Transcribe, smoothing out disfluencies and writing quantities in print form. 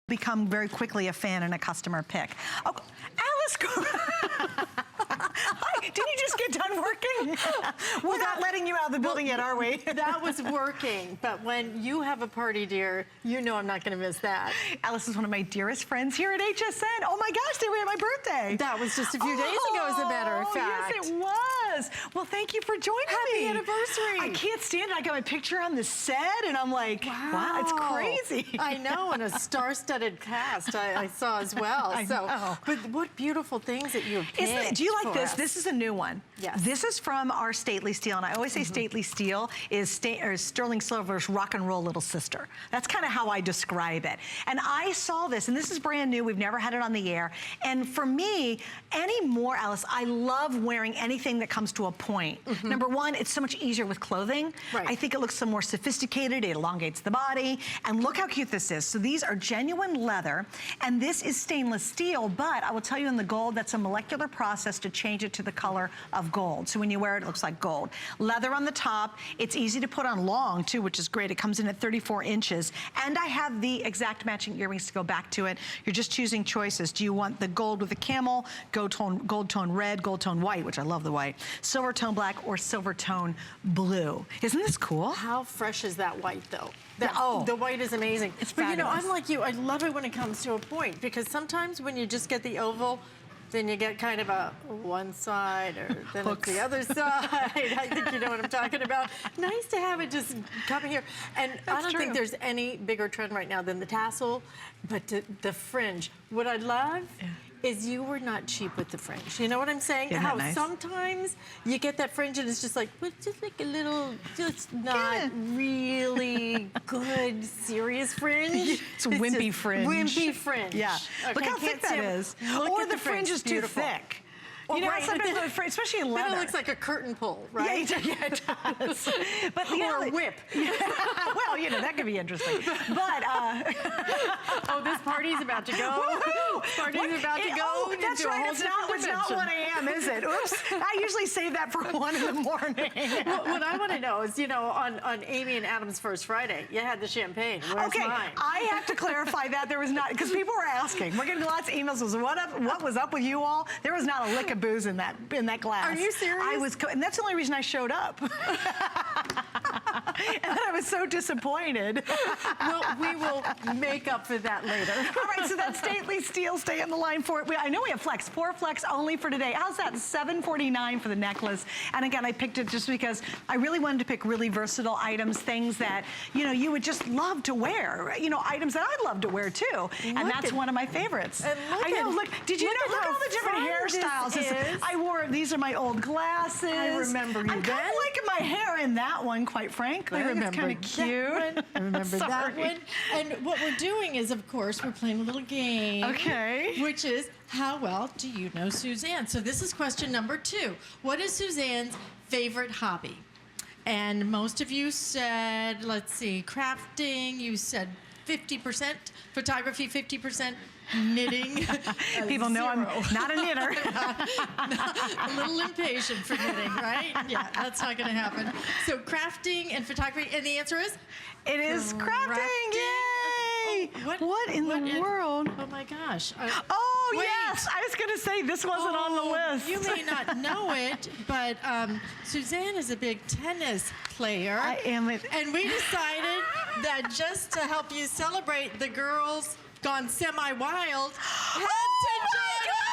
become very quickly a fan and a customer pick. Oh, Alice, hi, didn't you just get done working? We're not letting you out of the building yet, are we? That was working, but when you have a party, dear, you know I'm not going to miss that. Alice is one of my dearest friends here at HSN. Oh my gosh, they were at my birthday. That was just a few days ago, as a matter of fact. Yes, it was. Well, thank you for joining me. Happy anniversary. I can't stand it. I got my picture on the set, and I'm like, wow, it's crazy. I know, and a star-studded cast I saw as well. I know. But what beautiful things that you have picked. Do you like this? Us. This is a new one. Yes. This is from our stately steel, and I always say stately steel is sterling silver's rock and roll little sister. That's kind of how I describe it. And I saw this, and this is brand new. We've never had it on the air. And for me, anymore, Alice, I love wearing anything that comes to a point. Number one, it's so much easier with clothing. Right. I think it looks so more sophisticated. It elongates the body. And look how cute this is. So these are genuine leather, and this is stainless steel, but I will tell you in the gold, that's a molecular process to change it to the color of gold. So when you wear it, it looks like gold. Leather on the top. It's easy to put on long, too, which is great. It comes in at 34 inches. And I have the exact matching earrings to go back to it. You're just choosing choices. Do you want the gold with the camel, gold tone red, gold tone white, which I love the white, silver tone black, or silver tone blue? Isn't this cool? How fresh is that white, though? The white is amazing. It's but fabulous. you know, I'm like you. I love it when it comes to a point, because sometimes when you just get the oval, then you get kind of a one side, or then it's the other side. I think you know what I'm talking about. Nice to have it just coming here. And I don't think there's any bigger trend right now than the tassel, but the fringe. What I love is you were not cheap with the fringe. You know what I'm saying? Isn't How that nice? Sometimes you get that fringe and it's just like, well, just like a little, just not really good, serious fringe. It's wimpy fringe. Wimpy fringe. Yeah. Okay, Look how thick that is. Or the fringe is too thick. You know, sometimes the fringe, especially in leather. Then it looks like a curtain pull, right? Yeah, it does. But or a whip. Well, you know, that could be interesting. But, oh, this party's about to go. Party's about to go. Oh, that's right. It's not 1 a.m., is it? Oops. I usually save that for 1 in the morning. Well, what I want to know is, you know, on Amy and Adam's First Friday, you had the champagne. Where's mine? I have to clarify that there was not, because people were asking. We're getting lots of emails. What was up with you all? There was not a lick of booze in that glass. Are you serious? And that's the only reason I showed up. And I was so disappointed. Well, we will make up for that later. All right, so that's stately steel. Stay on the line for it. I know we have flex. 4 flex only for today. How's that? $7.49 for the necklace. And again, I picked it just because I really wanted to pick really versatile items, things that, you know, you would just love to wear. You know, items that I love to wear too. And that's one of my favorites. And look, did you know, look all the different hairstyles. I wore, these are my old glasses. I remember you I'm kind of liking my hair in that one, quite frankly. I remember it's kind of cute. I remember that one. And what we're doing is, of course, we're playing a little game. Okay. Which is, how well do you know Suzanne? So this is question number 2. What is Suzanne's favorite hobby? And most of you said, let's see, crafting. You said 50%, photography 50%, knitting. People know I'm not a knitter. A little impatient for knitting, right? Yeah, that's not going to happen. So crafting and photography, and the answer is? It is crafting, yay! What in the world? Oh my gosh. Oh, wait. yes, I was going to say this wasn't on the list. You may not know it, but Suzanne is a big tennis player. I am. And we decided that just to help you celebrate, the girls gone semi-wild, had to join us.